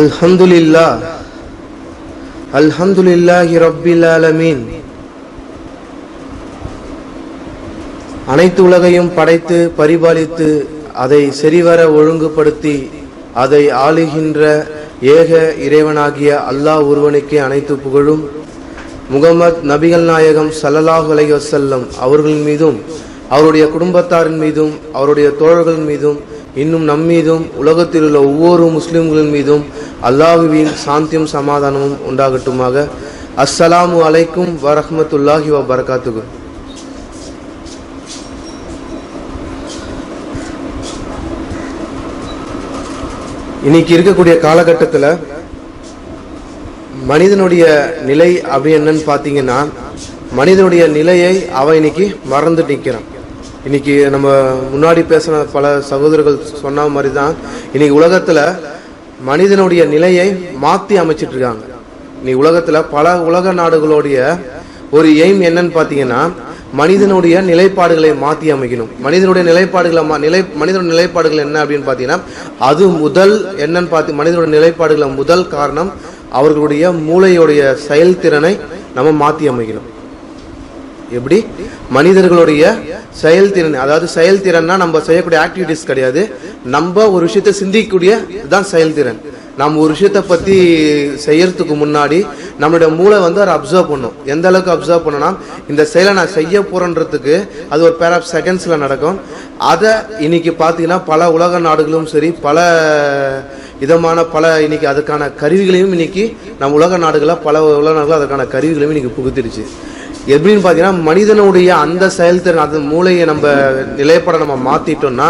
அல்ஹம்துலில்லாஹி ரப்பில் ஆலமீன். அனைத்து உலகையும் படைத்து பரிபாலித்து அதை சரிவர ஒழுங்குபடுத்தி அதை ஆளுகின்ற ஏக இறைவனாகிய அல்லாஹ் ஒருவனுக்கே அனைத்து புகழும். முகமது நபிகள் நாயகம் ஸல்லல்லாஹு அலைஹி வஸல்லம் அவர்களின் மீதும் அவருடைய குடும்பத்தாரின் மீதும் அவருடைய தோழர்கள் மீதும் இன்னும் நம்மீதும் உலகத்தில் உள்ள ஒவ்வொரு முஸ்லிம்களின் மீதும் அல்லாஹ்வின் சாந்தியும் சமாதானமும் உண்டாகட்டுமாக. அஸ்ஸலாமு அலைக்கும் வரஹ்மத்துல்லாஹி வபரகாத்துஹு. இன்னைக்கு இருக்கக்கூடிய காலகட்டத்தில் மனிதனுடைய நிலை அப்படி என்னன்னு பார்த்தீங்கன்னா, மனிதனுடைய நிலையை அவன் இன்னைக்கு மறந்துட்டு நிற்கிறான். இன்னைக்கு நம்ம முன்னாடி பேசின பல சகோதரர்கள் சொன்ன மாதிரி தான் இன்னைக்கு உலகத்துல மனிதனுடைய நிலையை மாற்றி அமைச்சிட்டு இருக்காங்க. இன்னைக்கு உலகத்துல பல உலக நாடுகளுடைய ஒரு எய்ம் என்னன்னு பார்த்தீங்கன்னா, மனிதனுடைய நிலைப்பாடுகளை மாற்றி அமைக்கணும். மனிதனுடைய மனிதனுடைய நிலைப்பாடுகள் என்ன அப்படின்னு பார்த்தீங்கன்னா, அது முதல் என்னன்னு பார்த்து மனிதனுடைய நிலைப்பாடுகளை முதல் காரணம் அவர்களுடைய மூளையுடைய செயல்திறனை நம்ம மாற்றி அமைக்கணும். எப்படி? மனிதர்களுடைய செயல்திறன், அதாவது செயல்திறன்னா நம்ம செய்யக்கூடிய ஆக்டிவிட்டிஸ் கிடையாது, நம்ம ஒரு விஷயத்தை சிந்திக்கக்கூடிய தான் செயல்திறன். நம்ம ஒரு விஷயத்தை பத்தி செய்யறதுக்கு முன்னாடி நம்மளுடைய மூளை அதை அப்சர்வ் பண்ணும். எந்த அளவுக்கு அப்சர்வ் பண்ணனா, இந்த செயலை நான் செய்ய போறேன்றதுக்கு அது ஒரு பேர் ஆஃப் செகண்ட்ஸ்ல நடக்கும். அதை இன்னைக்கு பாத்தீங்கன்னா பல உலக நாடுகளும் சரி, பல விதமான இன்னைக்கு அதுக்கான கருவிகளையும் இன்னைக்கு நம்ம உலக நாடுகளை பல உலக நாடுகள் அதுக்கான கருவிகளையும் இன்னைக்கு புகுத்திடுச்சு. எப்படின்னு பாத்தீங்கன்னா, மனிதனுடைய அந்த செயல்திறன், அந்த மூளையை நம்ம நிலைப்பட நம்ம மாத்திட்டோம்னா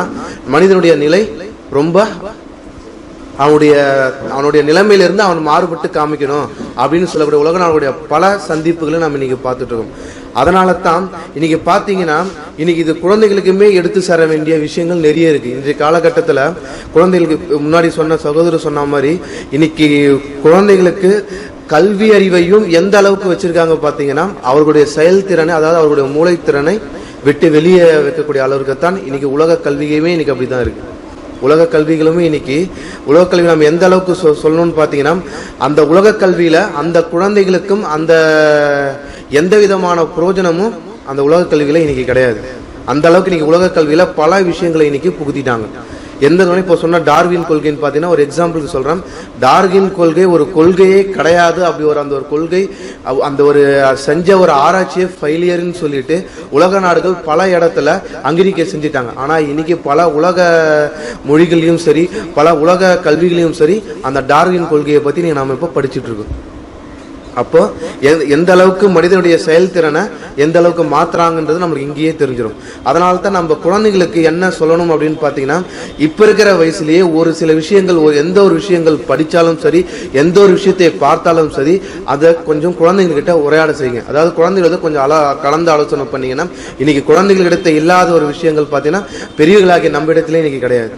மனிதனுடைய நிலை ரொம்ப அவனுடைய நிலைமையிலிருந்து அவன் மாறுபட்டு காமிக்கணும் அப்படின்னு சொல்லக்கூடிய உலக நாடுடைய பல சந்திப்புகளை நம்ம இன்னைக்கு பார்த்துட்டு இருக்கோம். அதனால தான் இன்னைக்கு பாத்தீங்கன்னா, இன்னைக்கு இது குழந்தைகளுக்குமே எடுத்து சேர வேண்டிய விஷயங்கள் நிறைய இருக்கு. இன்றைய காலகட்டத்தில் குழந்தைகளுக்கு முன்னாடி சொன்ன சகோதரர் சொன்ன மாதிரி இன்னைக்கு குழந்தைகளுக்கு கல்வி அறிவையும் எந்த அளவுக்கு வச்சிருக்காங்க பாத்தீங்கன்னா, அவர்களுடைய செயல்திறனை, அதாவது அவர்களுடைய மூளைத்திறனை விட்டு வெளியே வைக்கக்கூடிய அளவுக்கு தான் இன்னைக்கு உலக கல்வியுமே இன்னைக்கு அப்படிதான் இருக்கு. உலக கல்விகளுமே இன்னைக்கு உலக கல்வி நம்ம எந்த அளவுக்கு சொல்லணும்னு பாத்தீங்கன்னா, அந்த உலக கல்வியில அந்த குழந்தைகளுக்கும் அந்த எந்த விதமான பிரயோஜனமும் அந்த உலக கல்வியில இன்னைக்கு கிடையாது. அந்த அளவுக்கு இன்னைக்கு உலக கல்வியில பல விஷயங்களை இன்னைக்கு புகுத்திட்டாங்க. எந்த இப்போ சொன்ன டார்வின் கொள்கைன்னு பார்த்தீங்கன்னா, ஒரு எக்ஸாம்பிளுக்கு சொல்றேன். டார்வின் கொள்கை ஒரு கொள்கையே கிடையாது. அப்படி அந்த ஒரு கொள்கை, அந்த ஒரு செஞ்ச ஒரு ஆராய்ச்சியை ஃபெயிலியர்னு சொல்லிட்டு உலக நாடுகள் பல இடத்துல அங்கீகரிக்க செஞ்சுட்டாங்க. ஆனா இன்னைக்கு பல உலக மொழிகளையும் சரி, பல உலக கல்விகளையும் சரி, அந்த டார்வின் கொள்கையை பத்தி நாம இப்ப படிச்சுட்டு இருக்கோம். அப்போ எந்த அளவுக்கு மனிதனுடைய செயல்திறனை எந்த அளவுக்கு மாத்துறாங்கன்றது நம்மளுக்கு இங்கேயே தெரிஞ்சிடும். அதனால தான் நம்ம குழந்தைங்களுக்கு என்ன சொல்லணும் அப்படின்னு பாத்தீங்கன்னா, இப்ப இருக்கிற வயசுலயே ஒரு சில விஷயங்கள், எந்த ஒரு விஷயங்கள் படிச்சாலும் சரி, எந்த ஒரு விஷயத்தை பார்த்தாலும் சரி, அதை கொஞ்சம் குழந்தைங்ககிட்ட உரையாட செய்யுங்க. அதாவது குழந்தைகள் கொஞ்சம் கலந்து ஆலோசனை பண்ணீங்கன்னா, இன்னைக்கு குழந்தைகளிடத்தை இல்லாத ஒரு விஷயங்கள் பாத்தீங்கன்னா பெரியவர்களாகிய நம்ம இடத்திலே இன்னைக்கு கிடையாது.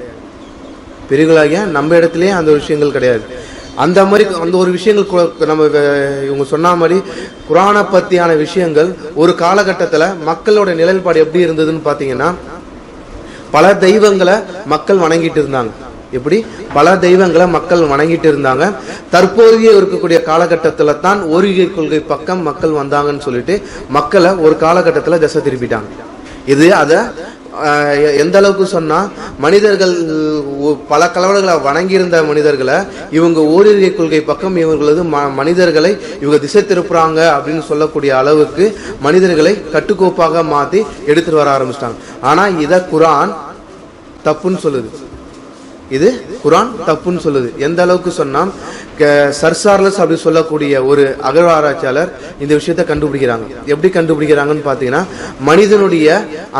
பெரியவர்களாகிய நம்ம இடத்திலேயே அந்த விஷயங்கள் கிடையாது. அந்த மாதிரி அந்த ஒரு விஷயங்கள் நம்ம இவங்க சொன்ன மாதிரி குரானை பத்தியான விஷயங்கள் ஒரு காலகட்டத்தில் மக்களோட நிலைப்பாடு எப்படி இருந்ததுன்னு பாத்தீங்கன்னா, பல தெய்வங்களை மக்கள் வணங்கிட்டு இருந்தாங்க. எப்படி? பல தெய்வங்களை மக்கள் வணங்கிட்டு இருந்தாங்க. தற்போதைய இருக்கக்கூடிய காலகட்டத்தில் தான் ஓரிகை கொள்கை பக்கம் மக்கள் வந்தாங்கன்னு சொல்லிட்டு மக்களை ஒரு காலகட்டத்தில் திசை திருப்பிட்டாங்க. இது அதை எந்த அளவுக்கு சொன்னா, மனிதர்கள் பல கலவரங்களை வணங்கியிருந்த மனிதர்களை இவங்க ஓரிரை கொள்கை பக்கம் இவங்களது மனிதர்களை இவங்க திசை திருப்புறாங்க அப்படின்னு சொல்லக்கூடிய அளவுக்கு மனிதர்களை கட்டுக்கோப்பாக மாத்தி எடுத்துட்டு வர ஆரம்பிச்சிட்டாங்க. ஆனா இத குரான் தப்புன்னு சொல்லுது. இது குரான் தப்புன்னு சொல்லுது. எந்த அளவுக்கு சொன்னா, சர்சார்லஸ் அப்படி சொல்லக்கூடிய ஒரு அகழ்வாராய்ச்சியாளர் இந்த விஷயத்தை கண்டுபிடிக்கிறாங்க. எப்படி கண்டுபிடிக்கிறாங்கன்னு பாத்தீங்கன்னா, மனிதனுடைய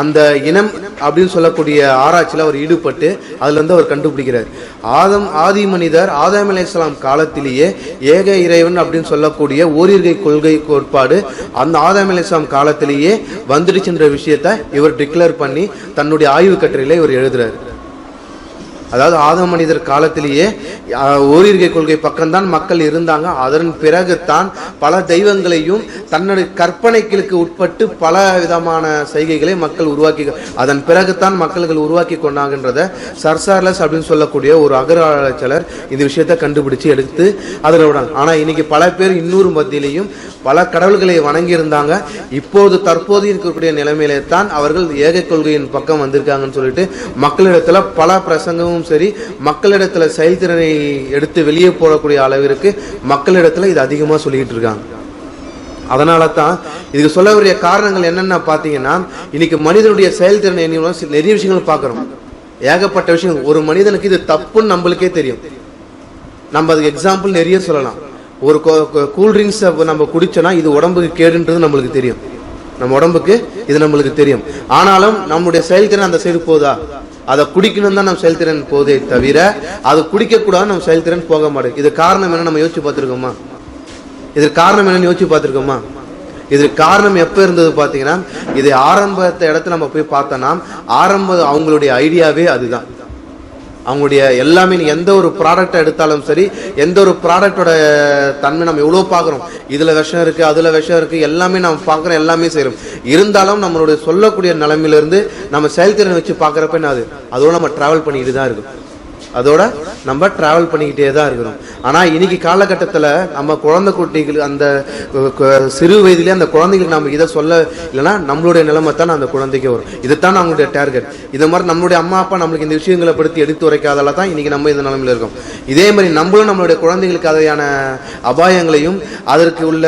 அந்த இனம் அப்படின்னு சொல்லக்கூடிய ஆராய்ச்சியில அவர் ஈடுபட்டு அதுல இருந்து அவர் கண்டுபிடிக்கிறார். ஆதி மனிதர் ஆதம் அலைஹிஸ்ஸலாம் காலத்திலேயே ஏக இறைவன் அப்படின்னு சொல்லக்கூடிய ஓரிரை கொள்கை கோட்பாடு அந்த ஆதம் அலைஹிஸ்ஸலாம் காலத்திலேயே வந்துடுச்சுன்ற விஷயத்தை இவர் டிக்ளேர் பண்ணி தன்னுடைய ஆய்வு கட்டுரையில இவர் எழுதுறாரு. அதாவது ஆதம் மனிதர் காலத்திலேயே ஓரிருகை கொள்கை பக்கம்தான் மக்கள் இருந்தாங்க. அதன் பிறகுதான் பல தெய்வங்களையும் தன்னுடைய கற்பனைகளுக்கு உட்பட்டு பல விதமான செய்கைகளை மக்கள் உருவாக்கி, அதன் பிறகுதான் மக்கள்கள் உருவாக்கி கொண்டாங்கன்றத சர்சார்லஸ் அப்படின்னு சொல்லக்கூடிய ஒரு அகராய்ச்சியாளர் இந்த விஷயத்தை கண்டுபிடிச்சு எடுத்து அதில் விடாங்க. ஆனா இன்னைக்கு பல பேர் இன்னொரு மத்தியிலையும் பல கடவுள்களை வணங்கி இருந்தாங்க. இப்போது தற்போது இருக்கக்கூடிய நிலைமையிலே தான் அவர்கள் ஏக கொள்கையின் பக்கம் வந்திருக்காங்கன்னு சொல்லிட்டு மக்களிடத்துல பல பிரசங்கமும் சரி, மக்களிடத்துல செயல்திறனை எடுத்து வெளியே போடக்கூடிய அளவிற்கு மக்களிடத்துல இது அதிகமா சொல்லிட்டு இருக்காங்க. அதனால தான் இதுக்கு சொல்ல வேண்டிய காரணங்கள் என்னென்ன பாத்தீங்கன்னா, இன்னைக்கு மனிதனுடைய செயல்திறனை நிறைய விஷயங்கள் பார்க்கிறோம். ஏகப்பட்ட விஷயங்கள். ஒரு மனிதனுக்கு இது தப்புன்னு நம்மளுக்கே தெரியும். நம்ம அதுக்கு எக்ஸாம்பிள் நிறைய சொல்லலாம். ஒரு கூல்ட்ரிங்க்ஸ் நம்ம குடிச்சோன்னா இது உடம்புக்கு கேடுன்றது நம்மளுக்கு தெரியும். நம்ம உடம்புக்கு இது நம்மளுக்கு தெரியும். ஆனாலும் நம்முடைய செயல்திறன் அந்த சைடு போதா? அதை குடிக்கணும் தான் நம்ம செயல்திறன் போதே தவிர அது குடிக்க கூடாது நம்ம செயல்திறன் போக மாட்டேங்குது. இது காரணம் என்ன நம்ம யோசிச்சு பார்த்திருக்கோமா? இதற்கு காரணம் என்னன்னு யோசிச்சு பார்த்திருக்கோமா? இதற்கு காரணம் எப்ப இருந்தது பாத்தீங்கன்னா, இது ஆரம்பத்த இடத்துல நம்ம போய் பார்த்தோம்னா அவங்களுடைய ஐடியாவே அதுதான். அவங்களுடைய எல்லாமே எந்த ஒரு ப்ராடக்ட் எடுத்தாலும் சரி, எந்த ஒரு ப்ராடக்டோட தன்மை நம்ம எவ்வளவு பாக்குறோம், இதுல விஷம் இருக்கு, அதுல விஷம் இருக்கு, எல்லாமே நம்ம பாக்குறோம், எல்லாமே செய்யறோம். இருந்தாலும் நம்மளுடைய சொல்லக்கூடிய நிலைமையில இருந்து நம்ம செயல்திறன் வச்சு பாக்குறப்ப என்ன அதோட நம்ம டிராவல் பண்ணிட்டு தான் இருக்கும். அதோட நம்ம டிராவல் பண்ணிக்கிட்டே தான் இருக்கிறோம். ஆனா இன்னைக்கு காலகட்டத்தில் நம்ம குழந்தை குட்டிகள் அந்த சிறு வயதிலே அந்த குழந்தைகளுக்கு நம்ம இதை சொல்ல இல்லைன்னா நம்மளுடைய நிலைமை தான் அந்த குழந்தைக்கு வரும். இதுதான் நம்மளுடைய டார்கெட். இது மாதிரி நம்மளுடைய அம்மா அப்பா நம்மளுக்கு இந்த விஷயங்களை படுத்தி எடுத்து உரைக்காதால தான் இன்னைக்கு நம்ம இந்த நிலைமையில இருக்கோம். இதே மாதிரி நம்மளும் நம்மளுடைய குழந்தைகளுக்கு அதையான அபாயங்களையும் அதற்கு உள்ள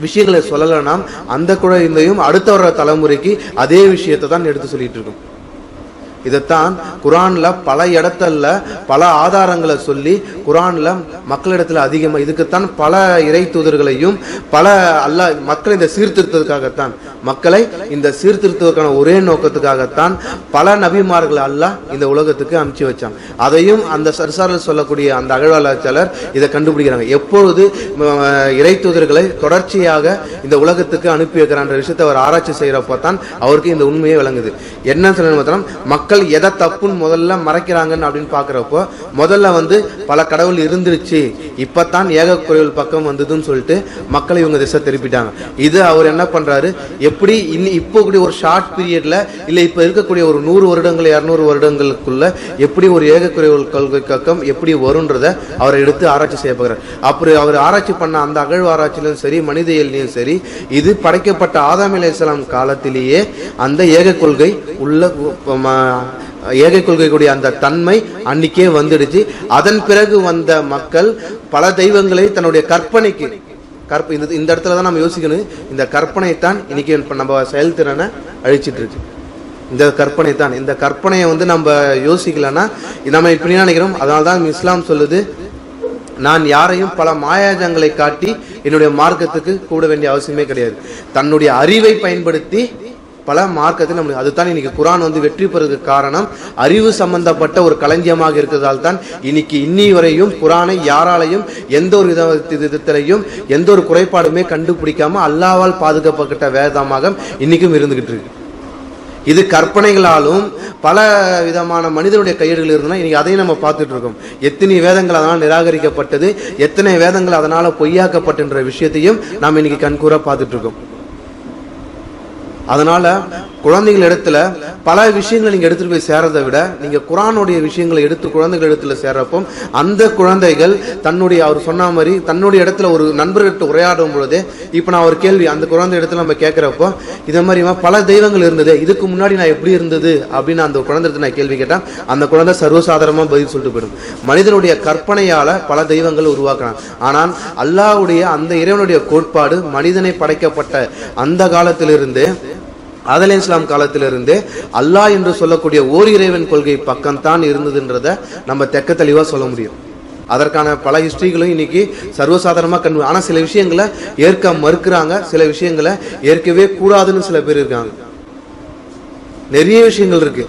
விஷயங்களை சொல்லலைன்னா அந்த குழந்தையும் அடுத்த வர தலைமுறைக்கு அதே விஷயத்தை தான் எடுத்து சொல்லிட்டு இருக்கோம். இதைத்தான் குரான்ல பல இடத்துல பல ஆதாரங்களை சொல்லி குரான்ல மக்களிடத்துல அதிகமா இதுக்குத்தான் பல இறை தூதர்களையும் பல மக்களை இந்த சீர்திருத்தத்துக்காகத்தான் மக்களை இந்த சீர்திருத்தத்துக்கான ஒரே நோக்கத்துக்காகத்தான் பல நபிமார்கள் அல்லாஹ் இந்த உலகத்துக்கு அனுப்பிச்சு வச்சாங்க. அதையும் அந்த சர்சாரில் சொல்லக்கூடிய அந்த அகழ்வாளர் இதை கண்டுபிடிக்கிறாங்க. எப்பொழுது இறை தூதர்களை தொடர்ச்சியாக இந்த உலகத்துக்கு அனுப்பி வைக்கிறான்ற விஷயத்தை அவர் ஆராய்ச்சி செய்யறப்ப தான் அவருக்கு இந்த உண்மையே விளங்குது. என்ன சொல்ல மக்கள் எதை தப்புன்னு முதல்ல மறைக்கிறாங்கன்னு அப்படின்னு பாக்குறப்போ முதல்ல பல கடவுள் இருந்துருச்சு, இப்பதான் ஏக கடவுள் பக்கம் வந்ததுன்னு சொல்லிட்டு மக்களை இவங்க திசை திருப்பிட்டாங்க. இது அவர் என்ன பண்றாரு, எப்படி இப்போ கூடிய ஒரு ஷார்ட் பீரியட்ல இல்ல இப்ப இருக்கக்கூடிய ஒரு 100 வருடங்கள் 200 வருடங்களுக்குள்ள எப்படி ஒரு ஏக கடவுள் கொள்கை பக்கம் எப்படி வரும்ன்றத அவரை எடுத்து ஆராய்ச்சி செய்ய போகிறார். அப்படி அவர் ஆராய்ச்சி பண்ண அந்த அகழ்வு ஆராய்ச்சியிலும் சரி மனிதயிலும் சரி இது படைக்கப்பட்ட ஆதாம் அலைஹிஸ்ஸலாம் காலத்திலேயே அந்த ஏக கொள்கை உள்ள ஏக கொள்கை கூடிய அந்த தன்மை அன்னைக்கே வந்துடுச்சு. அதன் பிறகு வந்த மக்கள் பல தெய்வங்களை தன்னுடைய கற்பனைக்கு இந்த இடத்துலதான் நம்ம யோசிக்கணும். இந்த கற்பனை தான் இன்னைக்கு நம்ம செயல்திறனை அழிச்சிட்டு இருக்கு. இந்த கற்பனை தான். இந்த கற்பனையை நம்ம யோசிக்கலன்னா நம்ம இப்படி நினைக்கிறோம். அதனால்தான் இஸ்லாம் சொல்லுது, நான் யாரையும் பல மாயாஜங்களை காட்டி என்னுடைய மார்க்கத்துக்கு கூட வேண்டிய அவசியமே கிடையாது. தன்னுடைய அறிவை பயன்படுத்தி பல மார்க்கத்தில் நம்ம அதுதான் இன்னைக்கு குரான் வெற்றி பெறுவதற்கு காரணம் அறிவு சம்பந்தப்பட்ட ஒரு களஞ்சியமாக இருக்கிறதால் தான் இன்னைக்கு இன்னி வரையும் குரானை யாராலையும் எந்த ஒரு விதத்திலையும் எந்த ஒரு குறைபாடுமே கண்டுபிடிக்காம அல்லாஹ்வால் பாதுகாக்கப்பட்ட வேதமாக இன்னைக்கும் இருந்துகிட்டு இருக்கு. இது கற்பனைகளாலும் பல விதமான மனிதனுடைய கையேடுகள் இருந்தா இன்னைக்கு அதையும் நம்ம பார்த்துட்டு இருக்கோம். எத்தனை வேதங்கள் அதனால் நிராகரிக்கப்பட்டது, எத்தனை வேதங்கள் அதனால பொய்யாக்கப்பட்ட விஷயத்தையும் நாம் இன்னைக்கு கண்கூரா பார்த்துட்டு இருக்கோம். அதனால குழந்தைகள் இடத்துல பல விஷயங்களை நீங்க எடுத்துட்டு போய் சேர்றதை விட நீங்க குரானுடைய விஷயங்களை எடுத்து குழந்தைகள் இடத்துல சேர்றப்போ அந்த குழந்தைகள் தன்னுடைய அவர் சொன்ன மாதிரி தன்னுடைய இடத்துல ஒரு நண்பர்கிட்ட உரையாடும் பொழுது இப்ப நான் ஒரு கேள்வி அந்த குழந்தை இடத்துல நம்ம கேட்கிறப்போ இதே மாதிரி பல தெய்வங்கள் இருந்தது, இதுக்கு முன்னாடி நான் எப்படி இருந்தது அப்படின்னு அந்த குழந்தை இடத்துல நான் கேள்வி கேட்டேன். அந்த குழந்தை சர்வசாதாரணமா பதில் சொல்லிட்டு போயிடும். மனிதனுடைய கற்பனையால பல தெய்வங்கள் உருவாக்குறாங்க. ஆனால் அல்லாஹ்வுடைய அந்த இறைவனுடைய கோட்பாடு மனிதனை படைக்கப்பட்ட அந்த காலத்திலிருந்து ஆதம் அலைஹிஸ்ஸலாம் காலத்திலிருந்து அல்லாஹ் என்று சொல்லக்கூடிய ஓர் இறைவன் கொள்கை பக்கம்தான் இருந்ததுன்றத நம்ம தெக்க தெளிவா சொல்ல முடியும். அதற்கான பல ஹிஸ்டரிகளும் இன்னைக்கு சர்வசாதாரணமா ஆனா சில விஷயங்களை ஏற்க மறுக்கிறாங்க, சில விஷயங்களை ஏற்கவே கூடாதுன்னு சில பேர் இருக்காங்க. நிறைய விஷயங்கள் இருக்கு.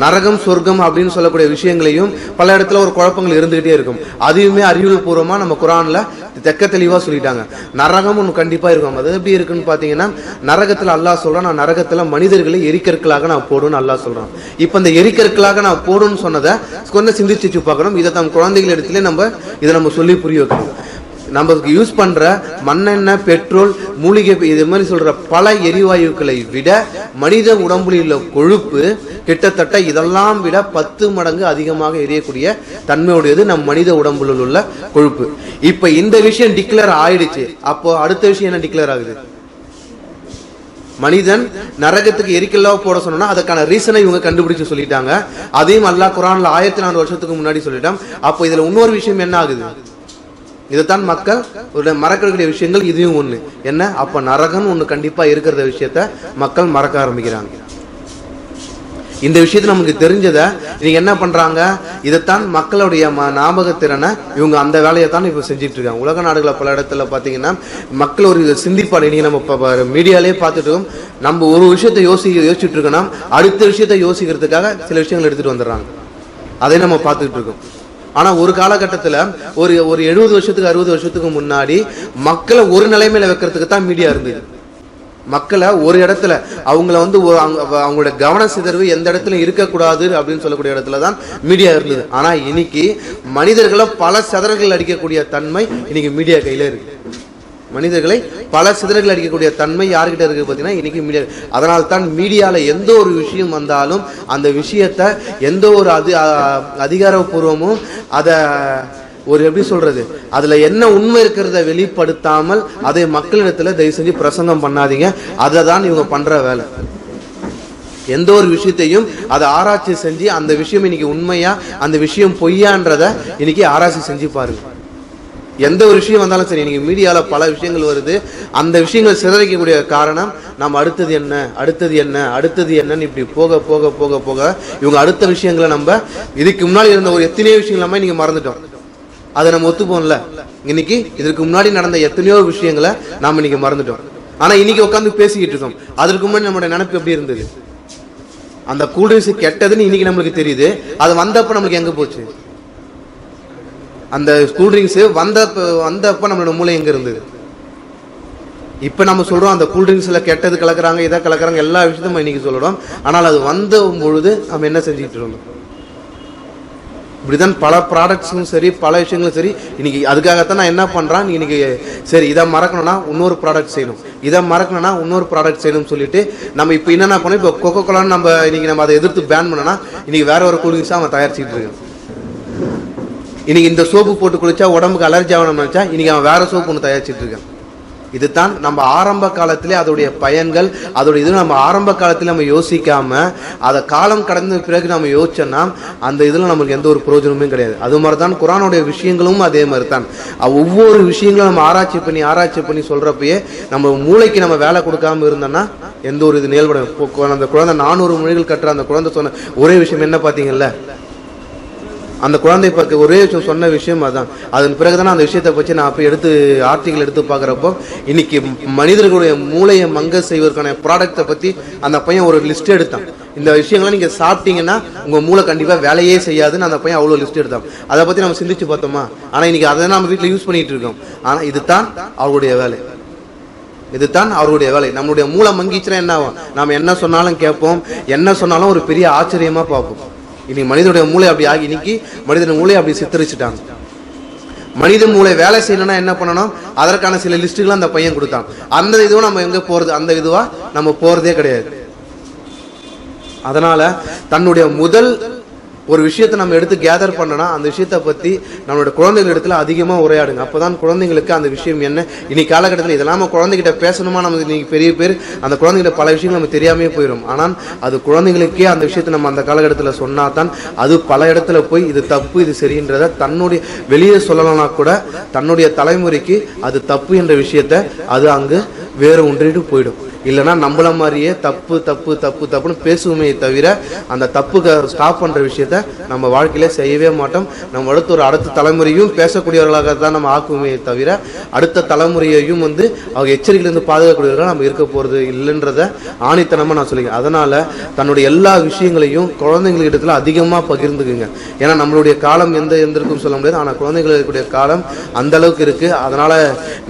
நரகம் சொர்க்கம் அப்படின்னு சொல்லக்கூடிய விஷயங்களையும் பல இடத்துல ஒரு குழப்பங்கள் இருந்துகிட்டே இருக்கும். அதையுமே அறிவியல் பூர்வமா நம்ம குரான்ல தெக்க தெளிவா சொல்லிட்டாங்க. நரகம் ஒன்று கண்டிப்பா இருக்கும். அது எப்படி இருக்குன்னு பாத்தீங்கன்னா, நரகத்துல அல்லாஹ் சொல்றான், நான் நரகத்துல மனிதர்களை எரிக்கற்களாக நான் போடுன்னு அல்லாஹ் சொல்றான். இப்ப இந்த எரிக்கற்களாக நான் போடுன்னு சொன்னதை கொஞ்சம் சிந்திச்சு பார்க்கணும். இதை நம்ம குழந்தைகள் இடத்துல இதை நம்ம சொல்லி புரிய வைக்கணும். நம்ம யூஸ் பண்ற மண்ணெண்ணெய், பெட்ரோல், மூலிகை இது மாதிரி சொல்ற பல எரிவாயுக்களை விட மனித உடம்புல உள்ள கொழுப்பு கிட்டத்தட்ட இதெல்லாம் விட 10 மடங்கு அதிகமாக எரியக்கூடிய தன்மையுடையது நம் மனித உடம்புல உள்ள கொழுப்பு. இப்ப இந்த விஷயம் டிக்ளேர் ஆயிடுச்சு. அப்போ அடுத்த விஷயம் என்ன டிக்ளேர் ஆகுது? மனிதன் நரகத்துக்கு எரிக்கல்லா போட சொன்னா அதுக்கான ரீசனை இவங்க கண்டுபிடிச்சு சொல்லிட்டாங்க. அதையும் அல்லாஹ் குர்ஆன்ல 1400 வருஷத்துக்கு முன்னாடி சொல்லிட்டான். அப்போ இதுல இன்னொரு விஷயம் என்ன ஆகுது? இதைத்தான் மக்கள் மறக்கக்கூடிய விஷயங்கள் இதுவும் ஒண்ணு. என்ன? அப்ப நரகம் ஒண்ணு கண்டிப்பா இருக்கிற விஷயத்த மக்கள் மறக்க ஆரம்பிக்கிறாங்க. இந்த விஷயத்த நமக்கு தெரிஞ்சதை நீங்க என்ன பண்றாங்க? இதைத்தான் மக்களுடைய ஞாபகத்திறனை இவங்க அந்த வேலையை தான் இப்ப செஞ்சிட்டு இருக்காங்க. உலக நாடுகளை பல இடத்துல பாத்தீங்கன்னா மக்கள் ஒரு சிந்திப்பாடு. நீங்க நம்ம மீடியாலே பார்த்துட்டு இருக்கோம். நம்ம ஒரு விஷயத்தை யோசிச்சுட்டு இருக்கோம்னா அடுத்த விஷயத்தை யோசிக்கிறதுக்காக சில விஷயங்கள் எடுத்துட்டு வந்துடுறாங்க. அதை நம்ம பார்த்துட்டு இருக்கோம். ஆனா ஒரு காலகட்டத்துல ஒரு 70 வருஷத்துக்கு 60 வருஷத்துக்கு முன்னாடி மக்களை ஒரு நிலைமையில வைக்கிறதுக்கு தான் மீடியா இருந்தது. மக்களை ஒரு இடத்துல அவங்களோட கவன சிதறவு எந்த இடத்துல இருக்கக்கூடாது அப்படின்னு சொல்லக்கூடிய இடத்துல தான் மீடியா இருந்தது. ஆனா இன்னைக்கு மனிதர்களை பல சிதறல்கள் அடிக்கக்கூடிய தன்மை இன்னைக்கு மீடியா கையில இருக்கு. மனிதர்களை பல சிதறல்கள் அடிக்கக்கூடிய தன்மை யாருக்கிட்ட இருக்கு பார்த்தீங்கன்னா இன்னைக்கு மீடியா. அதனால தான் மீடியால எந்த ஒரு விஷயம் வந்தாலும் அந்த விஷயத்த எந்த ஒரு அதிகாரப்பூர்வமும் அதை ஒரு எப்படி சொல்றது, அதுல என்ன உண்மை இருக்கிறத வெளிப்படுத்தாமல் அதை மக்களிடத்துல தயவு செஞ்சு பிரசங்கம் பண்ணாதீங்க. அதை தான் இவங்க பண்ற வேலை. எந்த ஒரு விஷயத்தையும் அதை ஆராய்ச்சி செஞ்சு அந்த விஷயம் இன்னைக்கு உண்மையா அந்த விஷயம் பொய்யான்றத இன்னைக்கு ஆராய்ச்சி செஞ்சு பாருங்க. எந்த ஒரு விஷயம் வந்தாலும் சரி, இன்னைக்கு மீடியால பல விஷயங்கள் வருது. அந்த விஷயங்கள் சிதறிக்கக்கூடிய காரணம் நம்ம அடுத்தது என்ன அடுத்தது என்ன அடுத்தது என்னன்னு இப்படி போக போக போக போக இவங்க அடுத்த விஷயங்களை நம்ம இதுக்கு முன்னாடி இருந்த ஒரு எத்தனையோ விஷயங்கள் நம்ம இன்னைக்கு மறந்துட்டோம். அதை நம்ம ஒத்துப்போம்ல. இன்னைக்கு இதற்கு முன்னாடி நடந்த எத்தனையோ விஷயங்களை நாம இன்னைக்கு மறந்துட்டோம். ஆனா இன்னைக்கு உட்காந்து பேசிக்கிட்டு இருக்கோம். அதற்கு முன்னாடி நம்மளோட நினைப்பு எப்படி இருந்தது? அந்த கூல்ட்ரிங்க்ஸ் கெட்டதுன்னு இன்னைக்கு நம்மளுக்கு தெரியுது. அது வந்தப்ப நம்மளுக்கு எங்க போச்சு? அந்த கூல்ட்ரிங்க்ஸ் வந்தப்ப நம்மளோட மூளை எங்க இருந்தது? இப்ப நம்ம சொல்றோம் அந்த கூல்ட்ரிங்க்ஸ்ல கெட்டது கலக்குறாங்க, இதை கலக்குறாங்க, எல்லா விஷயத்தையும் இன்னைக்கு சொல்றோம். ஆனால் அது வந்த பொழுது நம்ம என்ன செஞ்சுட்டு இருந்தோம்? இப்படிதான் பல ப்ராடக்ட்ஸும் சரி பல விஷயங்களும் சரி. இன்னைக்கு அதுக்காகத்தான் நான் என்ன பண்றேன், இன்னைக்கு சரி இதை மறக்கணும்னா இன்னொரு ப்ராடக்ட் செய்யணும், இதை மறக்கணும்னா இன்னொரு ப்ராடக்ட் செய்யணும்னு சொல்லிட்டு நம்ம இப்ப என்னென்ன பண்ணோம், இப்போ கொக்கோ கோலான்னு நம்ம அதை எதிர்த்து பேன் பண்ணோம்னா இன்னைக்கு வேற ஒரு கூல்ட்ரிங்க்ஸா அவன் தயாரிச்சுட்டு இருக்கான். இன்னைக்கு இந்த சோப்பு போட்டு குளிச்சா உடம்புக்கு அலர்ஜி ஆகணும்னு நினைச்சா இன்னைக்கு அவன் வேற சோப்பு ஒன்று தயாரிச்சுட்டு இருக்கான். இதுதான் நம்ம ஆரம்ப காலத்திலே அதோடைய பயன்கள் அதோடைய இது நம்ம ஆரம்ப காலத்தில் நம்ம யோசிக்காம அதை காலம் கடந்த பிறகு நம்ம யோசிச்சோம்னா அந்த இதுல நமக்கு எந்த ஒரு பிரயோஜனமும் கிடையாது. அது மாதிரிதான் குர்ஆனுடைய விஷயங்களும் அதே மாதிரி தான். ஒவ்வொரு விஷயங்களும் நம்ம ஆராய்ச்சி பண்ணி சொல்றப்பயே நம்ம மூளைக்கு நம்ம வேலை கொடுக்காம இருந்தோம்னா எந்த ஒரு இது நேல்படும். அந்த குழந்தை 400 மொழிகள் கற்ற அந்த குழந்தை சொன்ன ஒரே விஷயம் என்ன பாத்தீங்கல்ல, அந்த குழந்தை பற்றி ஒரே விஷயம் சொன்ன விஷயம் அதான். அதன் பிறகுதான் அந்த விஷயத்தை பற்றி நான் அப்போ ஆர்டிகல் எடுத்து பார்க்குறப்போ இன்னைக்கு மனிதர்களுடைய மூளையை மங்க செய்வதற்கான ப்ராடக்டை பற்றி அந்த பையன் ஒரு லிஸ்ட் எடுத்தான். இந்த விஷயங்கள்லாம் நீங்கள் சாப்பிட்டீங்கன்னா உங்கள் மூளை கண்டிப்பாக வேலையே செய்யாதுன்னு அந்த பையன் அவ்வளோ லிஸ்ட் எடுத்தான். அதை பற்றி நம்ம சிந்திச்சு பார்த்தோமா? ஆனால் இன்னைக்கு அதை நம்ம வீட்டில் யூஸ் பண்ணிட்டு இருக்கோம். ஆனால் இதுதான் அவருடைய வேலை, இதுதான் அவருடைய வேலை. நம்மளுடைய மூளை மங்கிச்சுன்னா என்ன ஆகும்? நாம் என்ன சொன்னாலும் கேட்போம், என்ன சொன்னாலும் ஒரு பெரிய ஆச்சரியமா பார்ப்போம். இன்னைக்கு மனிதனுடைய மூளை அப்படி ஆகி இன்னைக்கு மனிதன் மூளை அப்படி சித்தரிச்சுட்டாங்க. மனித மூளை வேலை செய்யணும்னா என்ன பண்ணணும், அதற்கான சில லிஸ்ட்டுகளை அந்த பையன் கொடுத்தான். அந்த இதுவும் நம்ம எங்க போறது, அந்த இதுவா நம்ம போறதே கிடையாது. அதனால தன்னுடைய முதல் ஒரு விஷயத்தை நம்ம எடுத்து கேதர் பண்ணனா அந்த விஷயத்தை பத்தி நம்மளோட குழந்தைகள் இடத்துல அதிகமா உரையாடுங்க. அப்பதான் குழந்தைங்களுக்கு அந்த விஷயம் என்ன, இன்னைக்கு காலகட்டத்தில் இதெல்லாம் குழந்தைகிட்ட பேசணுமா, நம்ம இன்னைக்கு பெரிய பேர் அந்த குழந்தைகிட்ட பல விஷயங்கள் நம்ம தெரியாமே போயிடும். ஆனால் அது குழந்தைகளுக்கே அந்த விஷயத்தை நம்ம அந்த காலகட்டத்தில் சொன்னா தான் அது பல இடத்துல போய் இது தப்பு இது சரின்றத தன்னுடைய வெளியே சொல்லலைன்னா கூட தன்னுடைய தலைமுறைக்கு அது தப்பு என்ற விஷயத்த அது அங்கு வேற ஒன்றிட்டு போயிடும். இல்லைன்னா நம்மள மாதிரியே தப்பு தப்பு தப்பு தப்புன்னு பேசுவோமே தவிர அந்த தப்புக்கு ஸ்டாப் பண்ற விஷயத்த நம்ம வாழ்க்கையில செய்யவே மாட்டோம். நம்ம அடுத்த தலைமுறையும் பேசக்கூடியவர்களாக தான் நம்ம ஆக்குவோமே தவிர அடுத்த தலைமுறையையும் அவங்க எச்சரிக்கையிலிருந்து பாதுகாக்கக்கூடியவர்களாக நம்ம இருக்க போறது இல்லைன்றத ஆணித்தனமா நான் சொல்லிக்கிறேன். அதனால தன்னுடைய எல்லா விஷயங்களையும் குழந்தைங்களிடத்துல அதிகமா பகிர்ந்துக்குங்க. ஏன்னா நம்மளுடைய காலம் எந்த இருக்குன்னு சொல்ல முடியாது. ஆனா குழந்தைகளுடைய காலம் அந்த அளவுக்கு இருக்கு. அதனால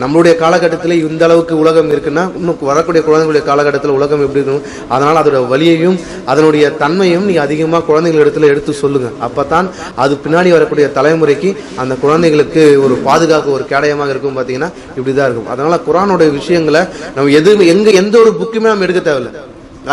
நம்மளுடைய காலகட்டத்தில் இந்த அளவுக்கு உலகம் இருக்குன்னா இன்னும் வரக்கூடிய குழந்தைகளுடைய காலகட்டத்தில் உலகம் எப்படி இருக்கும், அதனால அதோட வலியையும் அதனுடைய தன்மையும் நீங்க அதிகமா குழந்தைகளிடத்துல எடுத்து சொல்லுங்க. அப்பதான் அது பின்னாடி வரக்கூடிய தலைமுறைக்கு அந்த குழந்தைகளுக்கு ஒரு பாதுகாப்பு ஒரு கேடயமாக இருக்கும். பாத்தீங்கன்னா இப்படிதான் இருக்கும். அதனால குர்ஆனுடைய விஷயங்களை நம்ம எந்த ஒரு புக்குமே நம்ம எடுக்க தேவையில்லை.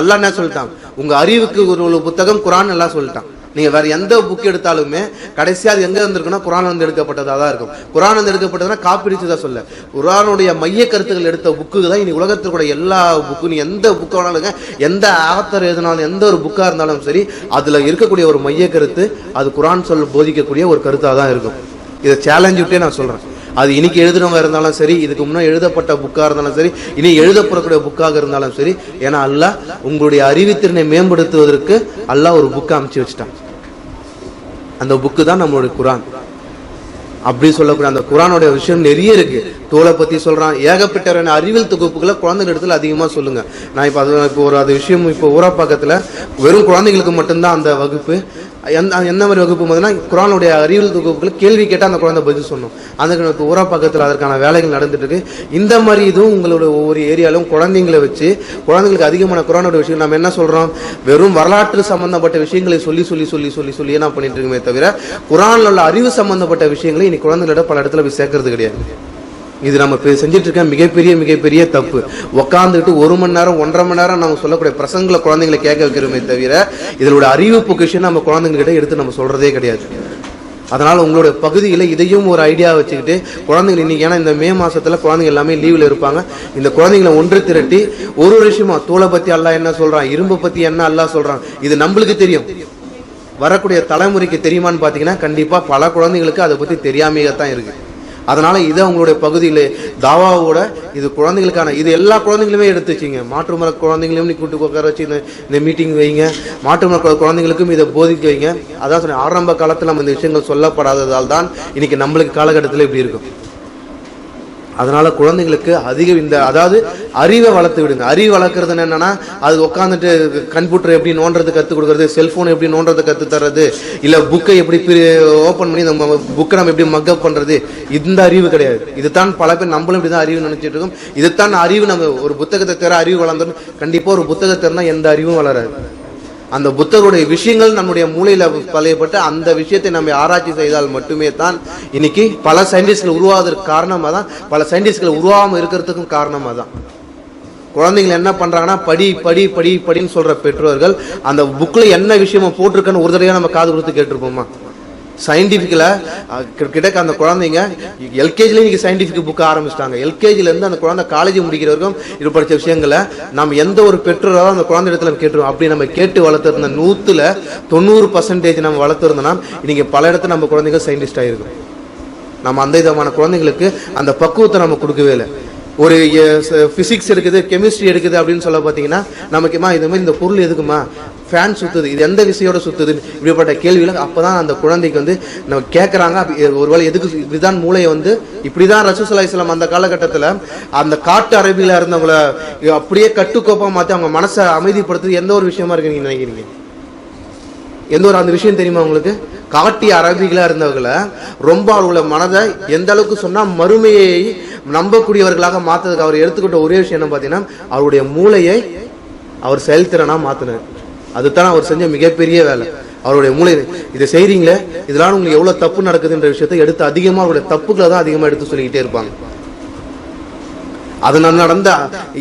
அல்லாஹ் என்ன சொல்லிட்டான், உங்க அறிவுக்கு ஒரு புத்தகம் குர்ஆன் எல்லாம் சொல்லிட்டான். நீங்க வேற எந்த புக் எடுத்தாலுமே கடைசியா அது எங்க இருந்திருக்குன்னா குர்ஆன் எடுக்கப்பட்டதா தான் இருக்கும். குர்ஆன் எடுக்கப்பட்டதுன்னா காப்பிடிச்சுதான் சொல்ல, குர்ஆனுடைய மைய கருத்துக்கள் எடுத்த புக்கு தான் இனி உலகத்திற்குடைய எல்லா புக்கு. நீ எந்த புக் வேணாலும், எந்த ஆத்தர் எழுதினாலும், எந்த ஒரு புக்கா இருந்தாலும் சரி, அதுல இருக்கக்கூடிய ஒரு மைய கருத்து அது குர்ஆன் போதிக்கக்கூடிய ஒரு கருத்தா தான் இருக்கும். இதை சேலஞ்ச் விட்டே நான் சொல்றேன். அது இன்னைக்கு எழுதுறவங்க இருந்தாலும் சரி, இதுக்கு முன்னாடி எழுதப்பட்ட புக்கா இருந்தாலும் சரி, இனி எழுதப்படக்கூடிய புக்காக இருந்தாலும் சரி, ஏன்னா அல்லாஹ் உங்களுடைய அறிவுத்திறனை மேம்படுத்துவதற்கு அல்லாஹ் ஒரு புக்கை அமைச்சு வச்சுட்டான். அந்த புக்கு தான் நம்மளுடைய குர்ஆன். அப்படி சொல்லக்கூடிய அந்த குர்ஆனுடைய விஷயம் நிறைய இருக்கு. தோலை பத்தி சொல்றான், ஏகப்பட்ட அறிவியல் தொகுப்புகளை குழந்தைகள் இடத்துல அதிகமா சொல்லுங்க. நான் இப்போ ஒரு அது விஷயம் இப்போ ஊராப்பாக்கத்துல வெறும் குழந்தைகளுக்கு மட்டும்தான் அந்த வகுப்பு. என்ன மாதிரி வகுப்பு போதுன்னா குர்ஆனுடைய அறிவியல் தொகுப்புகளை கேள்வி கேட்டால் அந்த குழந்தை பதில் சொன்னோம். அந்த ஊராப்பாக்கத்தில் அதற்கான வேலைகள் நடந்துட்டு இருக்கு. இந்த மாதிரி இதுவும் உங்களோட ஒவ்வொரு ஏரியாலும் குழந்தைங்களை வச்சு குழந்தைங்களுக்கு அதிகமான குர்ஆனோட விஷயம் நம்ம என்ன சொல்றோம், வெறும் வரலாற்று சம்பந்தப்பட்ட விஷயங்களை சொல்லி சொல்லி சொல்லி சொல்லி சொல்லி என்ன பண்ணிட்டு இருக்குமே தவிர குர்ஆன்ல உள்ள அறிவு சம்பந்தப்பட்ட விஷயங்களை இனி குழந்தைகளிட பல இடத்துல போய் சேர்க்கறது கிடையாது. இது நம்ம செஞ்சுட்டு இருக்க மிகப்பெரிய தப்பு. உட்காந்துட்டு 1 மணி நேரம் 1.5 மணி நேரம் நம்ம சொல்லக்கூடிய பிரசங்களை குழந்தைங்களை கேட்க வைக்கிறோமே தவிர இதோட அறிவு பொக்கிஷன் நம்ம குழந்தைங்க கிட்ட எடுத்து நம்ம சொல்றதே கிடையாது. அதனால உங்களுடைய பகுதியில் இதையும் ஒரு ஐடியா வச்சுக்கிட்டு குழந்தைங்க இன்னைக்கு, ஏன்னா இந்த மே மாசத்துல குழந்தைங்க எல்லாமே லீவ்ல இருப்பாங்க, இந்த குழந்தைங்களை ஒன்று திரட்டி ஒரு விஷயமா தோலை பத்தி அல்லாஹ் என்ன சொல்றான், இரும்பு பத்தி என்ன அல்லாஹ் சொல்றான், இது நம்மளுக்கு தெரியும். வரக்கூடிய தலைமுறைக்கு தெரியுமான்னு பாத்தீங்கன்னா கண்டிப்பா பல குழந்தைங்களுக்கு அதை பத்தி தெரியாமையே தான் இருக்கு. அதனால இதை உங்களுடைய பகுதியில் தாவாவோட இது குழந்தைகளுக்கான இது எல்லா குழந்தைங்களுமே எடுத்து வச்சிங்க. மாற்றுமர குழந்தைங்களையும் நீ கூட்டு உட்கார வச்சு இந்த மீட்டிங் வைங்க. மாற்றுமர குழந்தைங்களுக்கும் இதை போதிக்க வைங்க. அதான் சொன்னேன், ஆரம்ப காலத்தில் நம்ம இந்த விஷயங்கள் சொல்லப்படாததால் தான் இன்னைக்கு நம்மளுக்கு காலகட்டத்தில் இப்படி இருக்கும். அதனால குழந்தைங்களுக்கு அதிக அதாவது அறிவை வளர்த்து விடுங்க. அறிவு வளர்க்கறது என்னன்னா அது உட்காந்துட்டு கம்ப்யூட்டர் எப்படி நோண்டுறது கற்றுக் கொடுக்கறது, செல்போன் எப்படி நோண்டுறது கற்று தர்றது, இல்ல புக்கை எப்படி ஓப்பன் பண்ணி நம்ம புக்கை நம்ம எப்படி மக்கப் பண்றது, இந்த அறிவு கிடையாது. இதுதான் பல பேர் நம்மளும் இப்படிதான் அறிவு நினைச்சிட்டு இருக்கோம். இதுதான் அறிவு. நம்ம ஒரு புத்தகத்தை தர அறிவு வளர்ந்தோம், கண்டிப்பா ஒரு புத்தகத்தை இருந்தா எந்த அறிவும் வளராது. அந்த புத்தருடைய விஷயங்கள் நம்முடைய மூளையில பழையப்பட்டு அந்த விஷயத்தை நம்ம ஆராய்ச்சி செய்தால் மட்டுமே தான் இன்னைக்கு பல சயின்டிஸ்ட்கள் உருவாவதற்கு காரணமா தான், பல சயின்டிஸ்ட்கள் உருவாகாம இருக்கிறதுக்கும் காரணமா தான். குழந்தைகள் என்ன பண்றாங்கன்னா படி படி படி படின்னு சொல்ற பெற்றோர்கள் அந்த புக்ல என்ன விஷயமா போட்டிருக்கன்னு ஒரு தடவை நம்ம காது கொடுத்து கேட்டிருப்போமா? சயின்டிபிக்ல கிட்டக்க அந்த குழந்தைங்க எல்கேஜில இன்னைக்கு சயின்டிபிக் புக் ஆரம்பிச்சிட்டாங்க. எல்கேஜில இருந்து அந்த குழந்தை காலேஜ் முடிக்கிற வரைக்கும் இது படிச்ச விஷயங்களை நம்ம எந்த ஒரு பெற்றோராக அந்த குழந்தை இடத்துல கேட்டுருவோம். அப்படி நம்ம கேட்டு வளர்த்துருந்த 100% நம்ம வளர்த்துருந்தோம்னா இன்னைக்கு பல இடத்துல நம்ம குழந்தைங்க சயின்டிஸ்ட் ஆயிருக்கும். நம்ம அந்த விதமான குழந்தைங்களுக்கு அந்த பக்குவத்தை நம்ம கொடுக்கவே இல்லை. ஒரு பிசிக்ஸ் எடுக்குது, கெமிஸ்ட்ரி எடுக்குது அப்படின்னு சொல்ல பார்த்தீங்கன்னா நமக்குமா இது மாதிரி இந்த பொருள் எதுக்குமா, ஃபேன் சுத்துது, இது எந்த விசையோட சுத்துது, இப்படிப்பட்ட கேள்விகள் அப்பதான் அந்த குழந்தைக்கு நம்ம கேட்கறாங்க. ஒருவேளை எதுக்கு இப்படிதான் மூளையை இப்படிதான் ரசூலுல்லாஹி ஸல்லல்லாஹு அலைஹி வஸல்லம் அந்த காலகட்டத்தில் அந்த காட்டு அரபியில இருந்தவங்களை அப்படியே கட்டுக்கோப்பா மாற்றி அவங்க மனசை அமைதிப்படுத்துறது எந்த ஒரு விஷயமா இருக்கு நீங்க நினைக்கிறீங்க? எந்த ஒரு அந்த விஷயம் தெரியுமா உங்களுக்கு? காட்டி அரபிகளா இருந்தவர்களை ரொம்ப அவர்களோட மனதை எந்த அளவுக்கு சொன்னா மறுமையை நம்பக்கூடியவர்களாக மாத்ததுக்கு அவர் எடுத்துக்கிட்ட ஒரே விஷயம் என்ன பார்த்தீங்கன்னா அவருடைய மூளையை அவர் செயல்திறனா மாத்தினார். அதுதான் அவர் செஞ்ச மிகப்பெரிய வேலை. அவருடைய மூளை இதை செய்றீங்களே, இதெல்லாம் உங்களுக்கு எவ்வளவு தப்பு நடக்குதுன்ற விஷயத்தை எடுத்து அதிகமா அவருடைய தப்புக்களை தான் அதிகமா எடுத்து சொல்லிக்கிட்டே இருப்பாங்க. அதனால நடந்த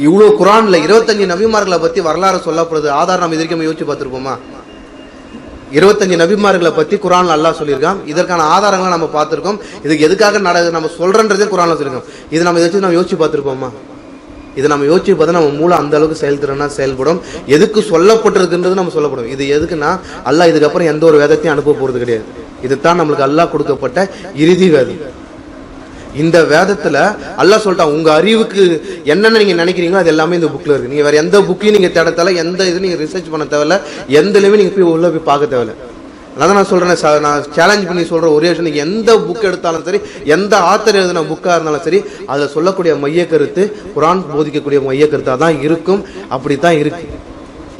இவ்வளவு குர்ஆன்ல 25 நபிமார்களை பத்தி வரலாறு சொல்லப்படுது. ஆதாரம் நம்ம இதற்கு யோசிச்சு பார்த்திருப்போமா? 25 நபிமார்களை பத்தி குர்ஆன்ல அல்லாஹ் சொல்லியிருக்கான். இதற்கான ஆதாரங்களை நம்ம பார்த்திருக்கோம். இதுக்கு எதுக்காக நம்ம சொல்றன்றதே குர்ஆன்ல சொல்லியிருக்கோம். இது நம்ம இதை நம்ம யோசிச்சு பார்த்திருப்போமா? இதை நம்ம யோசிச்சு பார்த்தா நம்ம மூளை அந்த அளவுக்கு செயல்திறனா செயல்படும். எதுக்கு சொல்லப்பட்டிருக்குன்றது நம்ம சொல்லப்படும். இது எதுக்குன்னா அல்லாஹ் இதுக்கப்புறம் எந்த ஒரு வேதத்தையும் அனுப்ப போறது கிடையாது. இதுதான் நம்மளுக்கு அல்லாஹ் கொடுக்கப்பட்ட இறுதி வேதம். இந்த வேதத்துல அல்லாஹ் சொல்லிட்டான், உங்க அறிவுக்கு என்னென்ன நீங்க நினைக்கிறீங்களோ அது எல்லாமே இந்த புக்ல இருக்கு. நீங்க வேற எந்த புக்கையும் நீங்க தேட தேவை, எந்த இது நீங்க ரிசர்ச் பண்ண தேவையில்ல, எந்த இதுலயுமே நீங்க போய் உள்ள போய் பார்க்க தேவையில்ல. அதான் நான் சொல்றேன், நான் சேலஞ்ச் பண்ணி சொல்ற ஒரே விஷயம், நீங்க எந்த புக் எடுத்தாலும் சரி, எந்த ஆத்தர் எழுதின புக்கா இருந்தாலும் சரி, அதுல சொல்லக்கூடிய மைய கருத்து குர்ஆன் போதிக்கக்கூடிய மைய கருத்தா தான் இருக்கும். அப்படித்தான் இருக்கு.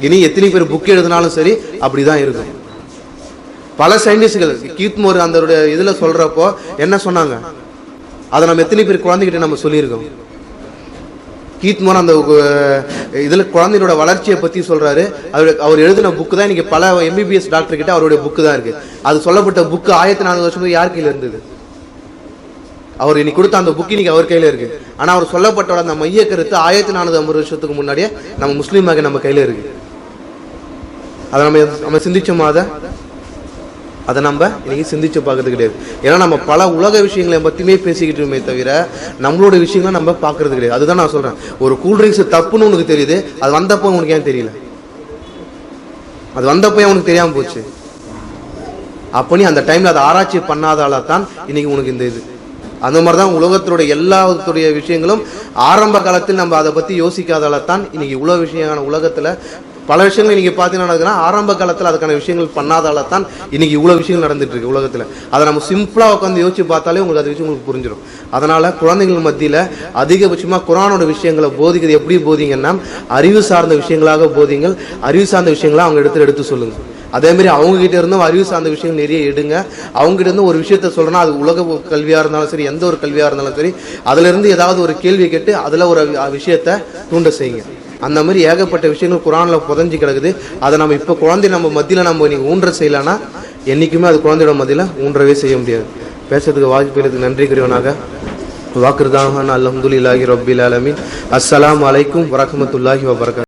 இனி எத்தனை பேர் புக் எழுதினாலும் சரி அப்படிதான் இருக்கும். பல சயின்டிஸ்டுகள் கீத்மோர் அந்த இதுல சொல்றப்போ என்ன சொன்னாங்க, அதை நம்ம எத்தனை பேர் குழந்தைகிட்ட நம்ம சொல்லியிருக்கோம். கீத்மோர் அந்த இதுல குழந்தையோட வளர்ச்சியை பத்தி சொல்றாரு. அவர் எழுதின புக்கு தான் இன்னைக்கு பல MBBS டாக்டர் கிட்ட அவருடைய புக்கு தான் இருக்கு. அது சொல்லப்பட்ட புக்கு 1400 வருஷம் யார் கையில இருந்தது? அவர் இன்னைக்கு கொடுத்த அந்த புக்கு இன்னைக்கு அவர் கையில இருக்கு. ஆனா அவர் சொல்லப்பட்ட அந்த மைய கருத்து 1450 வருஷத்துக்கு முன்னாடியே நம்ம முஸ்லீமாக நம்ம கையில இருக்கு. அதை நம்ம சிந்திச்சோமா? அதை நம்ம இன்னைக்கு சிந்திச்சு பார்க்கறது கிடையாது. ஏன்னா நம்ம பல உலக விஷயங்களை பத்தியுமே பேசிக்கிட்டுமே தவிர நம்மளோட விஷயங்களை நம்ம பார்க்கறது கிடையாது. அதுதான் நான் சொல்றேன், ஒரு கூல்ட்ரிங்க்ஸ் தப்புன்னு உனக்கு தெரியுது, அது வந்தப்போ உனக்கு ஏன் தெரியல? அது வந்தப்போ உனக்கு தெரியாம போச்சு. அப்ப நீ அந்த டைம்ல அதை ஆராய்ச்சி பண்ணாதால தான் இன்னைக்கு உனக்கு இந்த இது. அந்த மாதிரிதான் உலகத்தினுடைய எல்லாத்துடைய விஷயங்களும் ஆரம்ப காலத்தில் நம்ம அதை பத்தி யோசிக்காதால தான் இன்னைக்கு உலக விஷயமான உலகத்துல பல விஷயங்கள் நீங்க பாத்தீங்கன்னா ஆரம்ப காலத்துல அதுக்கான விஷயங்கள் பண்ணாதால தான் இன்னைக்கு இவ்வளவு விஷயங்கள் நடந்துட்டு இருக்கு உலகத்துல. அதை நம்ம சிம்பிளா உட்காந்து யோசிச்சு பார்த்தாலே உங்களுக்கு அது விஷயம் உங்களுக்கு புரிஞ்சிடும். அதனால குழந்தைகள் மத்தியில அதிகபட்சமா குர்ஆனோட விஷயங்களை போதிக்கிறது எப்படி போதிங்கன்னா, அறிவு சார்ந்த விஷயங்களாக போதிங்கள். அறிவு சார்ந்த விஷயங்களை அவங்க எடுத்து சொல்லுங்க. அதே மாதிரி அவங்க கிட்ட இருந்தும் அறிவு சார்ந்த விஷயங்கள் நிறைய எடுங்க. அவங்க கிட்ட இருந்து ஒரு விஷயத்த சொல்றேன்னா, அது உலக கல்வியா இருந்தாலும் சரி, எந்த ஒரு கல்வியா இருந்தாலும் சரி, அதுல இருந்து ஏதாவது ஒரு கேள்வி கேட்டு அதுல ஒரு விஷயத்த தூண்ட செய்யுங்க. அந்த மாதிரி ஏகப்பட்ட விஷயங்கள் குர்ஆன்ல புதஞ்சு கிடக்குது. அதை நம்ம இப்ப குழந்தை நம்ம மத்தியில நம்ம நீங்க ஊன்ற செய்யலாம்னா என்னைக்குமே அது குழந்தையோட மத்தியில ஊன்றவே செய்ய முடியாது. பேசுறதுக்கு வாய்ப்பு நன்றி கூறியவனாக வாக்குறுதான அல்ஹம்துலில்லாஹி ரப்பில் ஆலமீன். அஸ்ஸலாமு அலைக்கும் வரஹ்மத்துல்லாஹி வபரகாத்துஹு.